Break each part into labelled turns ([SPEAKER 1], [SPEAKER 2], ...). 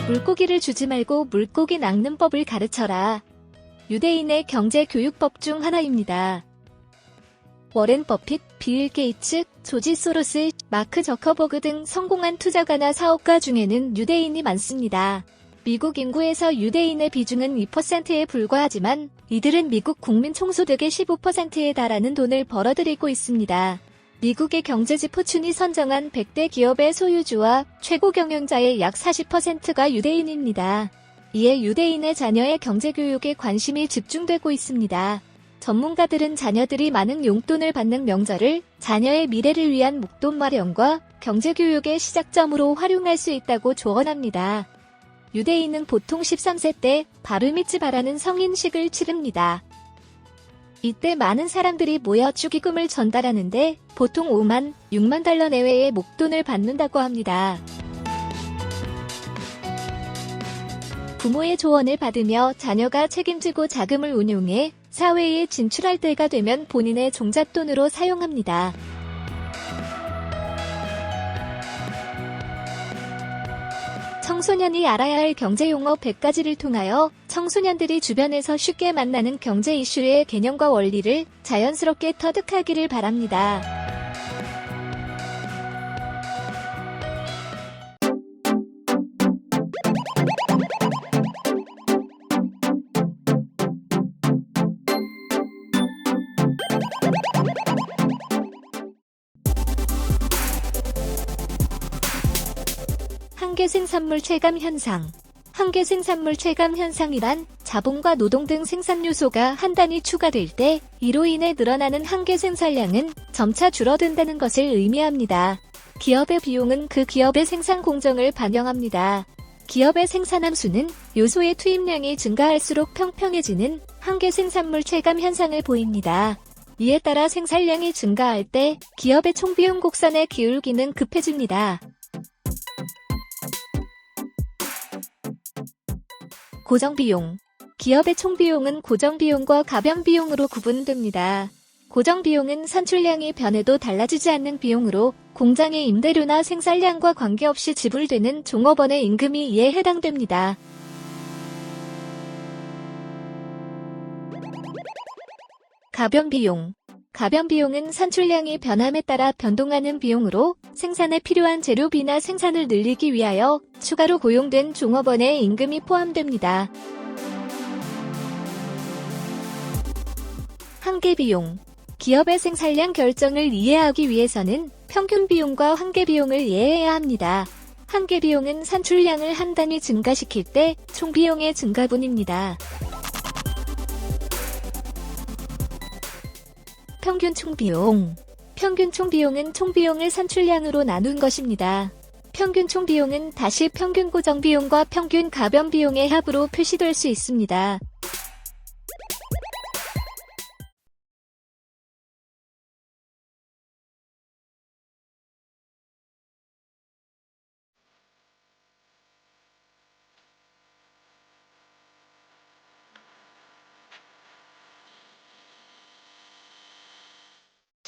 [SPEAKER 1] 물고기를 주지 말고 물고기 낚는 법을 가르쳐라. 유대인의 경제교육법 중 하나입니다. 워렌 버핏, 빌 게이츠, 조지 소로스, 마크 저커버그 등 성공한 투자가나 사업가 중에는 유대인이 많습니다. 미국 인구에서 유대인의 비중은 2%에 불과하지만 이들은 미국 국민 총소득의 15%에 달하는 돈을 벌어들이고 있습니다. 미국의 경제지포춘이 선정한 100대 기업의 소유주와 최고 경영자의 약 40%가 유대인입니다. 이에 유대인의 자녀의 경제교육에 관심이 집중되고 있습니다. 전문가들은 자녀들이 많은 용돈을 받는 명절을 자녀의 미래를 위한 목돈 마련과 경제교육의 시작점으로 활용할 수 있다고 조언합니다. 유대인은 보통 13세 때 바르미츠바라는 성인식을 치릅니다. 이때 많은 사람들이 모여 축의금을 전달하는데 보통 5만, 6만 달러 내외의 목돈을 받는다고 합니다. 부모의 조언을 받으며 자녀가 책임지고 자금을 운용해 사회에 진출할 때가 되면 본인의 종잣돈으로 사용합니다. 청소년이 알아야 할 경제용어 100가지를 통하여 청소년들이 주변에서 쉽게 만나는 경제 이슈의 개념과 원리를 자연스럽게 터득하기를 바랍니다. 한계생산물 체감 현상. 한계생산물 체감 현상이란 자본과 노동 등 생산 요소가 한 단위 추가될 때 이로 인해 늘어나는 한계 생산량은 점차 줄어든다는 것을 의미합니다. 기업의 비용은 그 기업의 생산 공정을 반영합니다. 기업의 생산함수는 요소의 투입량이 증가할수록 평평해지는 한계 생산물 체감 현상을 보입니다. 이에 따라 생산량이 증가할 때 기업의 총비용 곡선의 기울기는 급해집니다. 고정비용. 기업의 총비용은 고정비용과 가변비용으로 구분됩니다. 고정비용은 산출량이 변해도 달라지지 않는 비용으로 공장의 임대료나 생산량과 관계없이 지불되는 종업원의 임금이 이에 해당됩니다. 가변비용. 가변비용은 산출량이 변함에 따라 변동하는 비용으로 생산에 필요한 재료비나 생산을 늘리기 위하여 추가로 고용된 종업원의 임금이 포함됩니다. 한계비용. 기업의 생산량 결정을 이해하기 위해서는 평균비용과 한계비용을 이해해야 합니다. 한계비용은 산출량을 한 단위 증가시킬 때 총비용의 증가분입니다. 평균 총비용. 평균 총비용은 총비용을 산출량으로 나눈 것입니다. 평균 총비용은 다시 평균 고정비용과 평균 가변비용의 합으로 표시될 수 있습니다.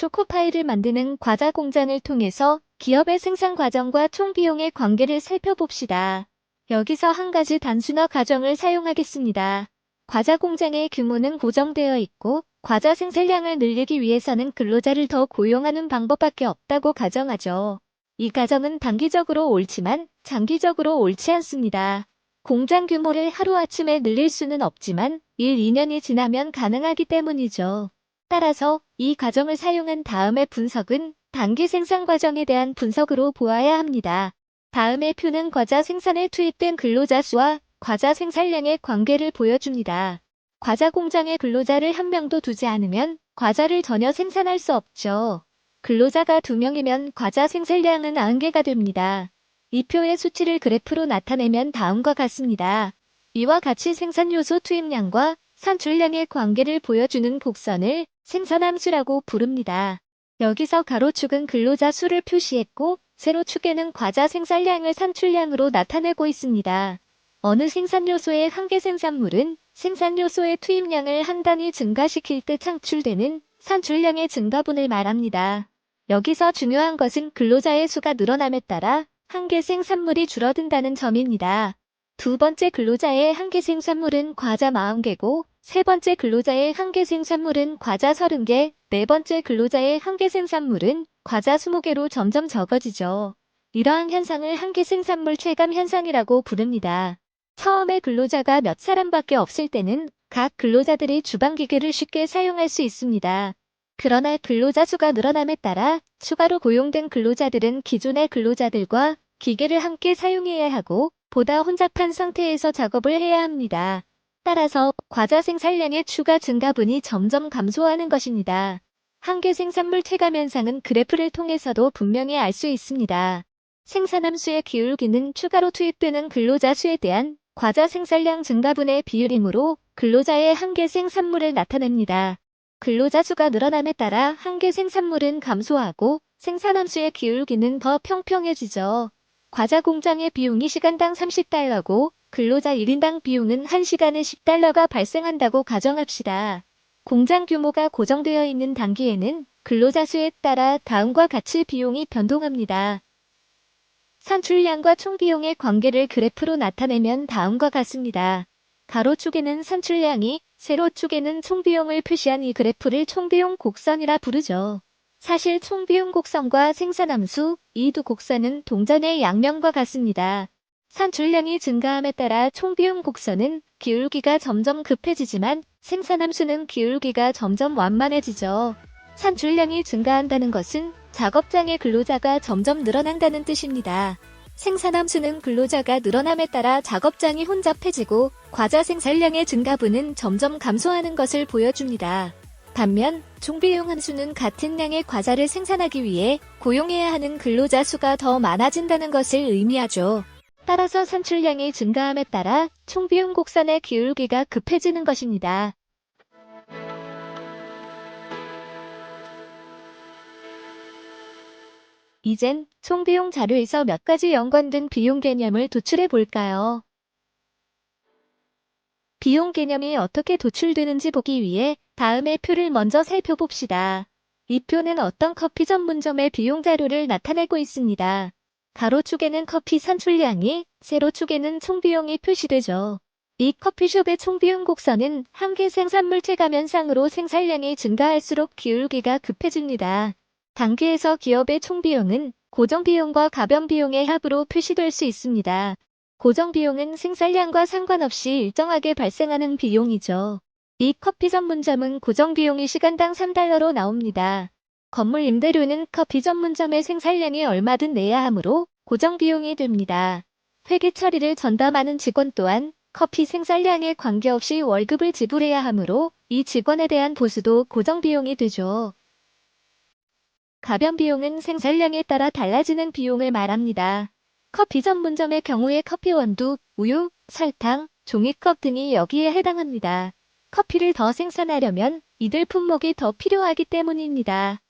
[SPEAKER 1] 초코파이를 만드는 과자 공장을 통해서 기업의 생산 과정과 총비용의 관계를 살펴봅시다. 여기서 한 가지 단순화 가정을 사용하겠습니다. 과자 공장의 규모는 고정되어 있고 과자 생산량을 늘리기 위해서는 근로자를 더 고용하는 방법밖에 없다고 가정하죠. 이 가정은 단기적으로 옳지만 장기적으로 옳지 않습니다. 공장 규모를 하루아침에 늘릴 수는 없지만 1, 2년이 지나면 가능하기 때문이죠. 따라서 이 과정을 사용한 다음의 분석은 단기 생산 과정에 대한 분석으로 보아야 합니다. 다음의 표는 과자 생산에 투입된 근로자 수와 과자 생산량의 관계를 보여줍니다. 과자 공장에 근로자를 한 명도 두지 않으면 과자를 전혀 생산할 수 없죠. 근로자가 2명이면 과자 생산량은 90개가 됩니다. 이 표의 수치를 그래프로 나타내면 다음과 같습니다. 이와 같이 생산 요소 투입량과 산출량의 관계를 보여주는 곡선을 생산함수라고 부릅니다. 여기서 가로축은 근로자 수를 표시했고 세로축에는 과자 생산량을 산출량으로 나타내고 있습니다. 어느 생산요소의 한계 생산물은 생산요소의 투입량을 한 단위 증가시킬 때 창출되는 산출량의 증가분을 말합니다. 여기서 중요한 것은 근로자의 수가 늘어남에 따라 한계 생산물이 줄어든다는 점입니다. 두 번째 근로자의 한계 생산물은 과자 40개고, 세 번째 근로자의 한계 생산물은 과자 30개, 네 번째 근로자의 한계 생산물은 과자 20개로 점점 적어지죠. 이러한 현상을 한계 생산물 체감 현상이라고 부릅니다. 처음에 근로자가 몇 사람밖에 없을 때는 각 근로자들이 주방기계를 쉽게 사용할 수 있습니다. 그러나 근로자 수가 늘어남에 따라 추가로 고용된 근로자들은 기존의 근로자들과 기계를 함께 사용해야 하고 보다 혼잡한 상태에서 작업을 해야 합니다. 따라서 과자 생산량의 추가 증가분이 점점 감소하는 것입니다. 한계 생산물 체감 현상은 그래프를 통해서도 분명히 알 수 있습니다. 생산함수의 기울기는 추가로 투입되는 근로자 수에 대한 과자 생산량 증가분의 비율이므로 근로자의 한계 생산물을 나타냅니다. 근로자 수가 늘어남에 따라 한계 생산물은 감소하고 생산함수의 기울기는 더 평평해지죠. 과자 공장의 비용이 시간당 30달러고 근로자 1인당 비용은 1시간에 10달러가 발생한다고 가정합시다. 공장 규모가 고정되어 있는 단기에는 근로자 수에 따라 다음과 같이 비용이 변동합니다. 산출량과 총비용의 관계를 그래프로 나타내면 다음과 같습니다. 가로축에는 산출량이, 세로축에는 총비용을 표시한 이 그래프를 총비용 곡선이라 부르죠. 사실 총비용 곡선과 생산함수, 이 두 곡선은 동전의 양면과 같습니다. 산출량이 증가함에 따라 총비용 곡선은 기울기가 점점 급해지지만 생산함수는 기울기가 점점 완만해지죠. 산출량이 증가한다는 것은 작업장의 근로자가 점점 늘어난다는 뜻입니다. 생산함수는 근로자가 늘어남에 따라 작업장이 혼잡해지고 과자 생산량의 증가분은 점점 감소하는 것을 보여줍니다. 반면 총비용 함수는 같은 양의 과자를 생산하기 위해 고용해야 하는 근로자 수가 더 많아진다는 것을 의미하죠. 따라서 산출량이 증가함에 따라 총비용 곡선의 기울기가 급해지는 것입니다. 이젠 총비용 자료에서 몇 가지 연관된 비용 개념을 도출해 볼까요? 비용 개념이 어떻게 도출되는지 보기 위해 다음의 표를 먼저 살펴봅시다. 이 표는 어떤 커피 전문점의 비용 자료를 나타내고 있습니다. 가로축에는 커피 산출량이, 세로축에는 총비용이 표시되죠. 이 커피숍의 총비용 곡선은 한계 생산물 체감 현상으로 생산량이 증가할수록 기울기가 급해집니다. 단기에서 기업의 총비용은 고정비용과 가변비용의 합으로 표시될 수 있습니다. 고정비용은 생산량과 상관없이 일정하게 발생하는 비용이죠. 이 커피 전문점은 고정비용이 시간당 3달러로 나옵니다. 건물 임대료는 커피 전문점의 생산량이 얼마든 내야 하므로 고정비용이 됩니다. 회계 처리를 전담하는 직원 또한 커피 생산량에 관계없이 월급을 지불해야 하므로 이 직원에 대한 보수도 고정비용이 되죠. 가변비용은 생산량에 따라 달라지는 비용을 말합니다. 커피 전문점의 경우에 커피 원두, 우유, 설탕, 종이컵 등이 여기에 해당합니다. 커피를 더 생산하려면 이들 품목이 더 필요하기 때문입니다.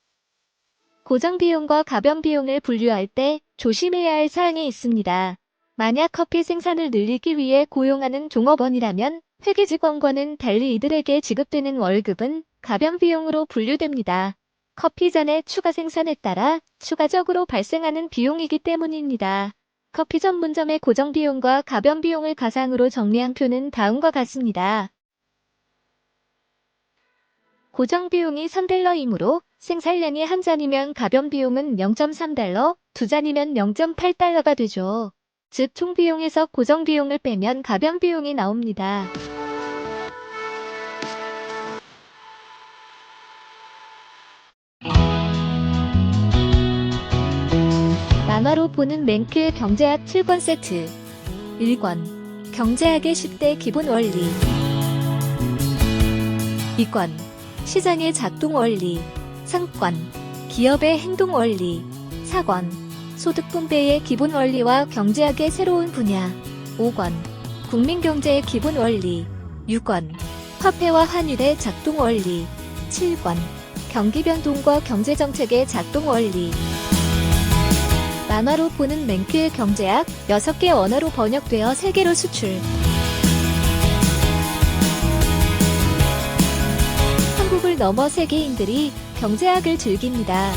[SPEAKER 1] 고정비용과 가변비용을 분류할 때 조심해야 할 사항이 있습니다. 만약 커피 생산을 늘리기 위해 고용하는 종업원이라면 회계직원과는 달리 이들에게 지급되는 월급은 가변비용으로 분류됩니다. 커피 잔의 추가 생산에 따라 추가적으로 발생하는 비용이기 때문입니다. 커피 전문점의 고정비용과 가변비용을 가상으로 정리한 표는 다음과 같습니다. 고정비용이 3달러이므로 생산량이 한 잔이면 가변비용은 0.3달러, 두 잔이면 0.8달러가 되죠. 즉 총비용에서 고정비용을 빼면 가변비용이 나옵니다. 만화로 보는 맨큐의 경제학 7권 세트. 1권 경제학의 10대 기본 원리. 2권 시장의 작동 원리. 3권 기업의 행동 원리. 4권 소득 분배의 기본 원리와 경제학의 새로운 분야. 5권 국민경제의 기본 원리. 6권 화폐와 환율의 작동 원리. 7권 경기 변동과 경제정책의 작동 원리. 만화로 보는 맨큐의 경제학 6개 언어로 번역되어 세계로 수출. 한국을 넘어 세계인들이 경제학을 즐깁니다.